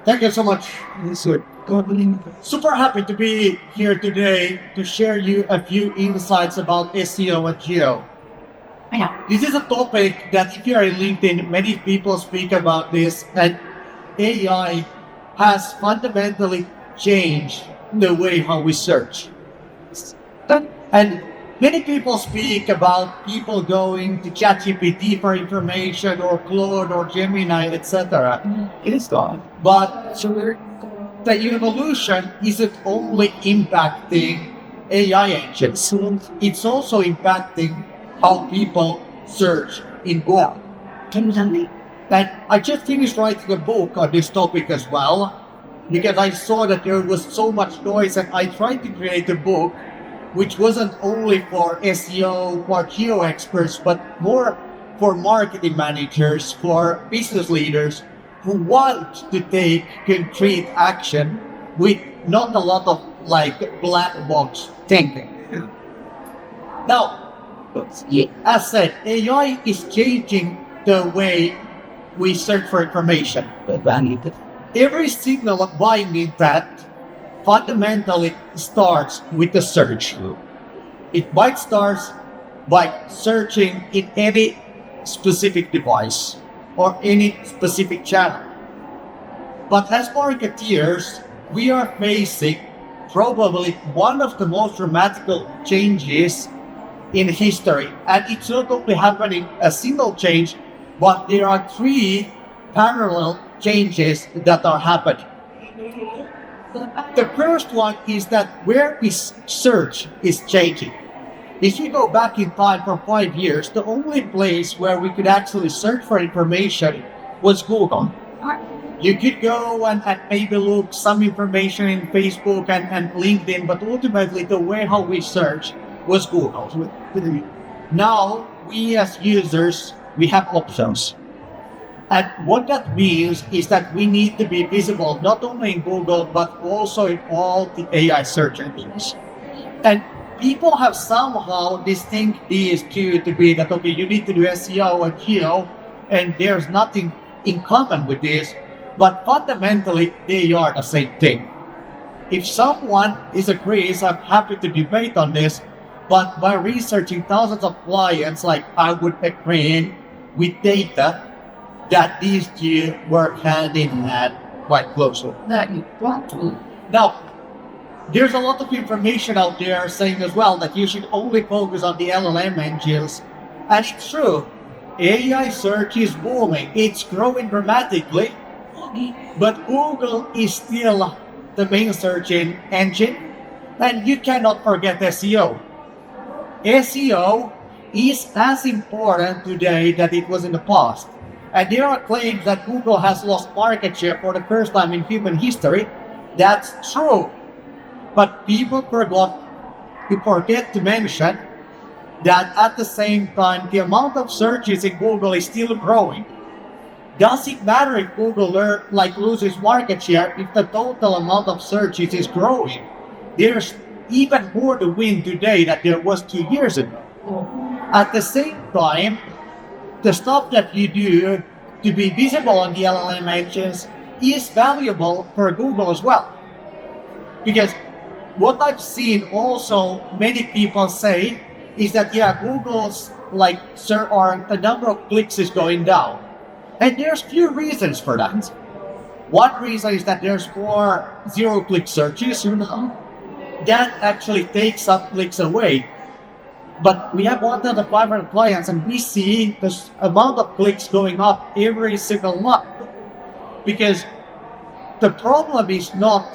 Thank you so much. Yes, sir. Super happy to be here today to share you a few insights about SEO and GEO. This is a topic that if you are in LinkedIn, many people speak about this, and AI has fundamentally changed the way how we search. And many people speak about people going to ChatGPT for information or Claude or Gemini, etc. It is gone. But the evolution isn't only impacting AI engines, it's also impacting how people search in Google. And I just finished writing a book on this topic as well, because I saw that there was so much noise, and I tried to create a book which wasn't only for SEO or geo experts, but more for marketing managers, for business leaders who want to take concrete action with not a lot of black box thinking. Now, as said, AI is changing the way we search for information. Every signal of binding that fundamentally starts with the search. It might start by searching in any specific device or any specific channel. But as marketeers, we are facing probably one of the most dramatic changes in history. And it's not only happening a single change, but there are three parallel changes that are happening. The first one is that where we search is changing. If you go back in time for 5 years, the only place where we could actually search for information was Google. You could go and maybe look some information in Facebook and LinkedIn, but ultimately the way how we search was Google. Now, we as users, we have options. And what that means is that we need to be visible not only in Google, but also in all the AI search engines. And people have somehow distinct these two to be that, okay, you need to do SEO and GEO, and there's nothing in common with this, but fundamentally they are the same thing. If someone disagrees, I'm happy to debate on this, but by researching thousands of clients, I would agree with data that these two work hand in hand quite closely. Now, there's a lot of information out there saying as well that you should only focus on the LLM engines. And it's true, AI search is booming, it's growing dramatically, but Google is still the main search engine, and you cannot forget SEO. SEO is as important today that it was in the past. And there are claims that Google has lost market share for the first time in human history. That's true. But people forget to mention that at the same time, the amount of searches in Google is still growing. Does it matter if Google loses market share if the total amount of searches is growing? There's even more to win today than there was 2 years ago. At the same time, the stuff that you do to be visible on the LLM engines is valuable for Google as well. Because what I've seen also many people say is that, Google's the number of clicks is going down. And there's few reasons for that. One reason is that there's more zero-click searches. That actually takes up clicks away. But we have 1,500 clients, and we see the amount of clicks going up every single month. Because the problem is not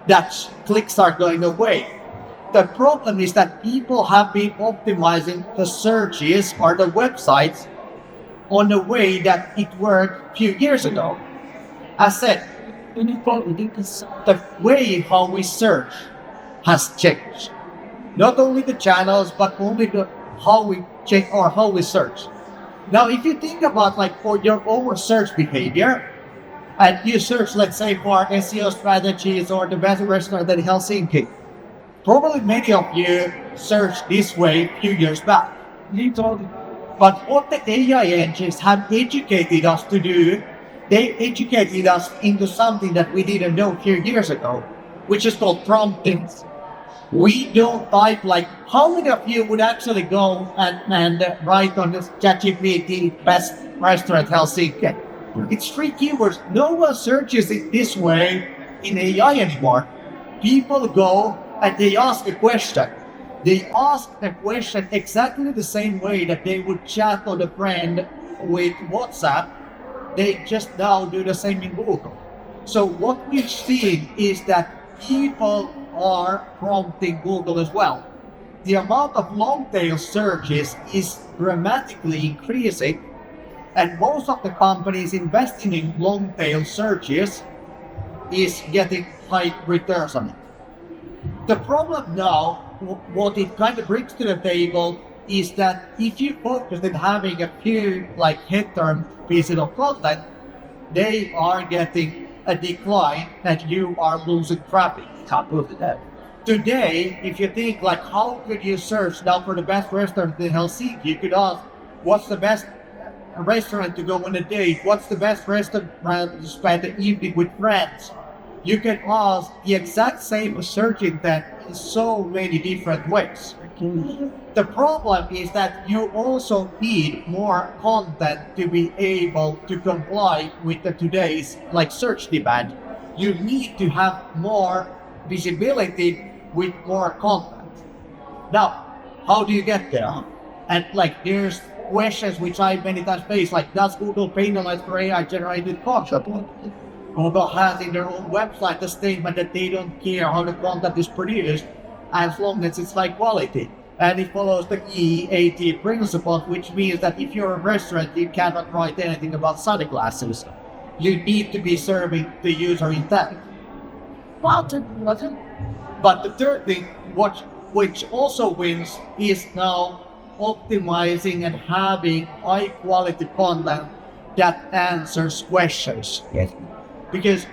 that clicks are going away. The problem is that people have been optimizing the searches or the websites on the way that it worked a few years ago. As said, the way how we search has changed. Not only the channels, but only how we check or how we search. Now, if you think about for your own search behavior, and you search, let's say, for SEO strategies or the best restaurant in Helsinki, probably many of you searched this way a few years back. But what the AI engines have educated us to do They educated us into something that we didn't know a few years ago, which is called prompting. We don't type like, how many of you would actually go and write on this ChatGPT best restaurant Helsinki? It's 3 keywords. No one searches it this way in AI anymore. People go and they ask a question. They ask the question exactly the same way that they would chat on a friend with WhatsApp. They just now do the same in Google. So what we've seen is that people are prompting Google as well. The amount of long tail searches is dramatically increasing, and most of the companies investing in long tail searches is getting high returns on it. The problem now, what it kind of brings to the table is that if you focus on having a few like hit-turn pieces of content, they are getting a decline and you are losing traffic. Top of that. Today, if you think like how could you search now for the best restaurant in Helsinki, you could ask what's the best restaurant to go on a date, what's the best restaurant to spend the evening with friends. You can ask the exact same search intent in so many different ways. The problem is that you also need more content to be able to comply with the today's like search demand. You need to have more visibility with more content. Now, how do you get there? And like there's questions which I many times face, like does Google penalize for AI generated content? Google has in their own website a statement that they don't care how the content is produced as long as it's high quality. And it follows the EAT principle, which means that if you're a restaurant, you cannot write anything about sunglasses. You need to be serving the user intent. But the third thing, which also wins, is now optimizing and having high quality content that answers questions. Yes. Because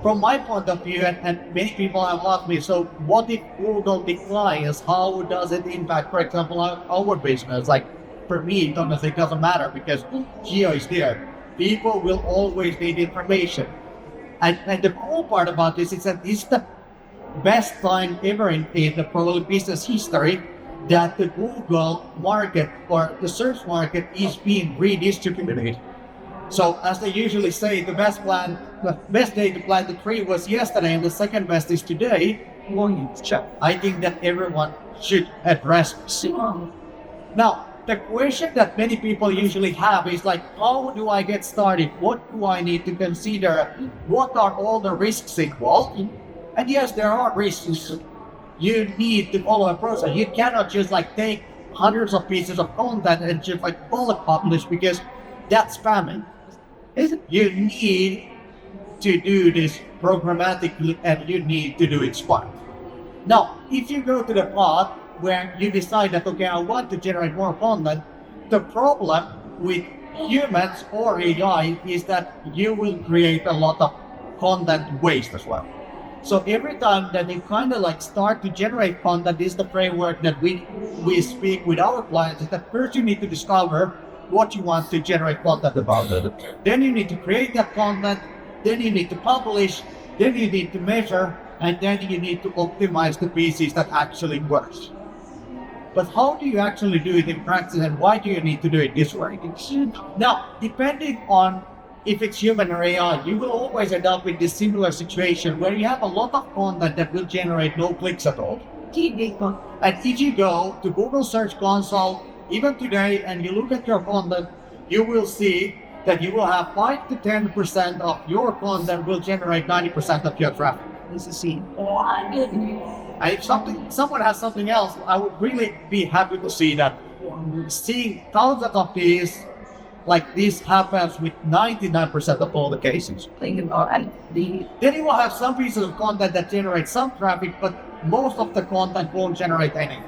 from my point of view, and many people have asked me, so what if Google declines? How does it impact, for example, our business? Like for me, it honestly doesn't matter because geo is there. People will always need information. And the cool part about this is that this is the best time ever in the probably business history that the Google market or the search market is being redistributed. So as they usually say, the best day to plant the tree was yesterday and the second best is today. I think that everyone should address this. Now, the question that many people usually have is like, how do I get started? What do I need to consider? What are all the risks involved? And yes, there are risks. You need to follow a process. You cannot just like take hundreds of pieces of content and just like bulk publish because that's spamming. You need to do this programmatically and you need to do it smart. Now, if you go to the path where you decide that, okay, I want to generate more content, the problem with humans or AI is that you will create a lot of content waste as well. So every time that you kind of like start to generate content, is the framework that we speak with our clients, is that first you need to discover what you want to generate content about. Then you need to create that content, then you need to publish, then you need to measure, and then you need to optimize the pieces that actually works. But how do you actually do it in practice and why do you need to do it this way? Now, depending on if it's human or AI, you will always end up in this similar situation where you have a lot of content that will generate no clicks at all. And if you go to Google Search Console, even today, and you look at your content, you will see that you will have 5 to 10% of your content will generate 90% of your traffic. This is seen. And if someone has something else, I would really be happy to see that. Seeing thousands of these, like this happens with 99% of all the cases. Then you will have some pieces of content that generate some traffic, but most of the content won't generate anything.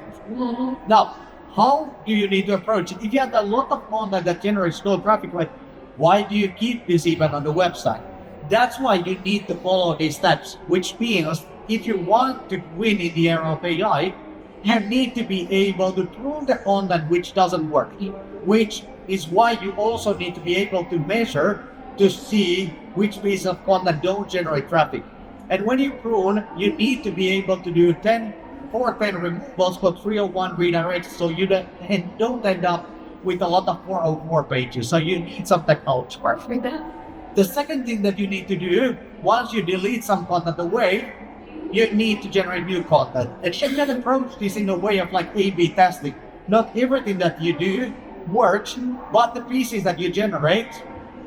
Now, how do you need to approach it? If you have a lot of content that generates no traffic, like, why do you keep this even on the website? That's why you need to follow these steps, which means if you want to win in the era of AI, you need to be able to prune the content which doesn't work, which is why you also need to be able to measure to see which piece of content don't generate traffic. And when you prune, you need to be able to do 10 or 10 removals for 301 redirects so you don't end up with a lot of 404 pages. So you need some technology for that. The second thing that you need to do, once you delete some content away, you need to generate new content. And you can approach this in a way of like A/B testing. Not everything that you do works, but the pieces that you generate,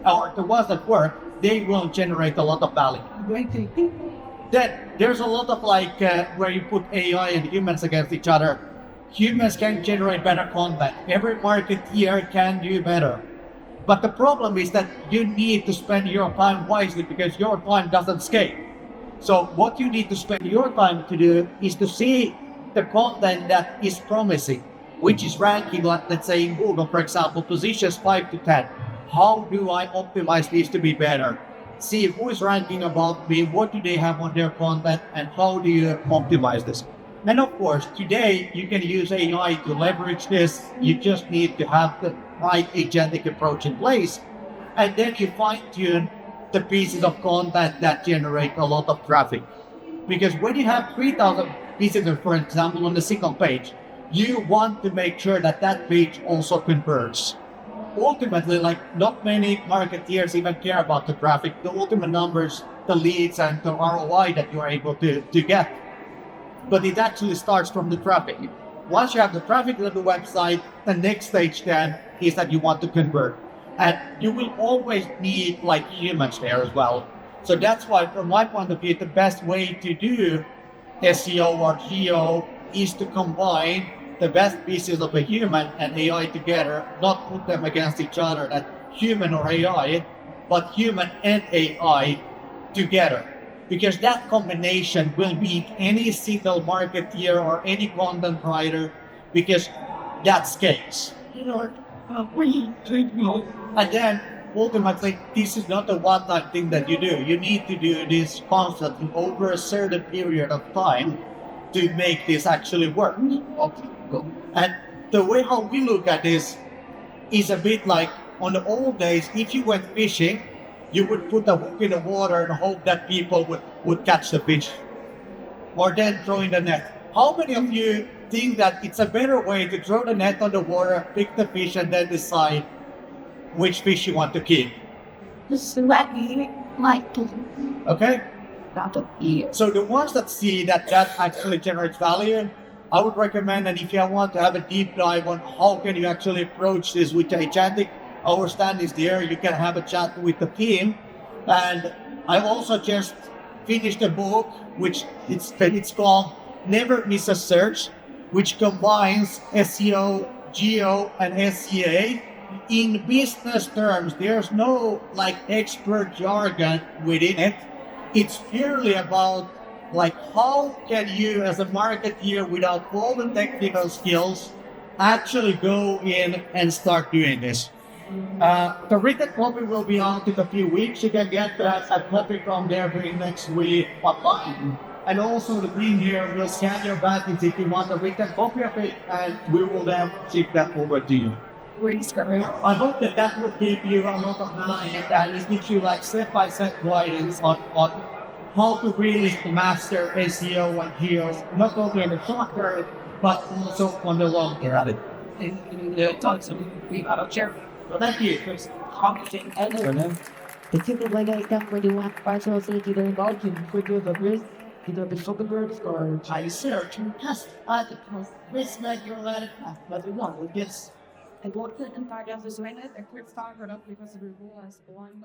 or the ones that work, they will generate a lot of value. Then there's a lot of like where you put AI and humans against each other. Humans can generate better content. Every marketeer can do better. But the problem is that you need to spend your time wisely because your time doesn't scale. So what you need to spend your time to do is to see the content that is promising, which is ranking, like let's say in Google, for example, positions 5 to 10. How do I optimize these to be better? See who is ranking about me, what do they have on their content, and how do you optimize this? And of course, today you can use AI to leverage this. You just need to have the right agentic approach in place. And then you fine tune the pieces of content that generate a lot of traffic. Because when you have 3,000 visitors, for example, on the single page, you want to make sure that that page also converts. Ultimately, like not many marketeers even care about the traffic, the ultimate numbers, the leads and the ROI that you are able to get. But it actually starts from the traffic. Once you have the traffic to the website, the next stage then is that you want to convert. And you will always need like humans there as well. So that's why from my point of view, the best way to do SEO or GEO is to combine the best pieces of a human and AI together, not put them against each other, that human or AI, but human and AI together. Because that combination will beat any single marketeer or any content writer because that scales. And then ultimately, this is not a one-time thing that you do. You need to do this constantly over a certain period of time to make this actually work. And the way how we look at this is a bit like on the old days, if you went fishing, you would put a hook in the water and hope that people would catch the fish or then throw in the net. How many of you think that it's a better way to throw the net on the water, pick the fish, and then decide which fish you want to keep? Okay? So the ones that see that actually generates value, I would recommend, and if you want to have a deep dive on how can you actually approach this with agentic, our stand is there. You can have a chat with the team. And I've also just finished a book, which it's called Never Miss a Search, which combines SEO, GEO, and SEA in business terms. There's no like expert jargon within it. It's purely about like how can you as a marketeer without all the technical skills actually go in and start doing this. The written copy will be out in a few weeks. You can get a copy from there during next week online. And also the team here will scan your badges if you want a written copy of it, and we will then ship that over to you. I hope that will give you a lot of knowledge and it gives you like step-by-step guidance on how to really master SEO and GEO, not only in the short term, but also on the long term. Thank you. I search and test other risk like your letter, but we want with this. And what the entire is when it, a quick start, because we realize the one,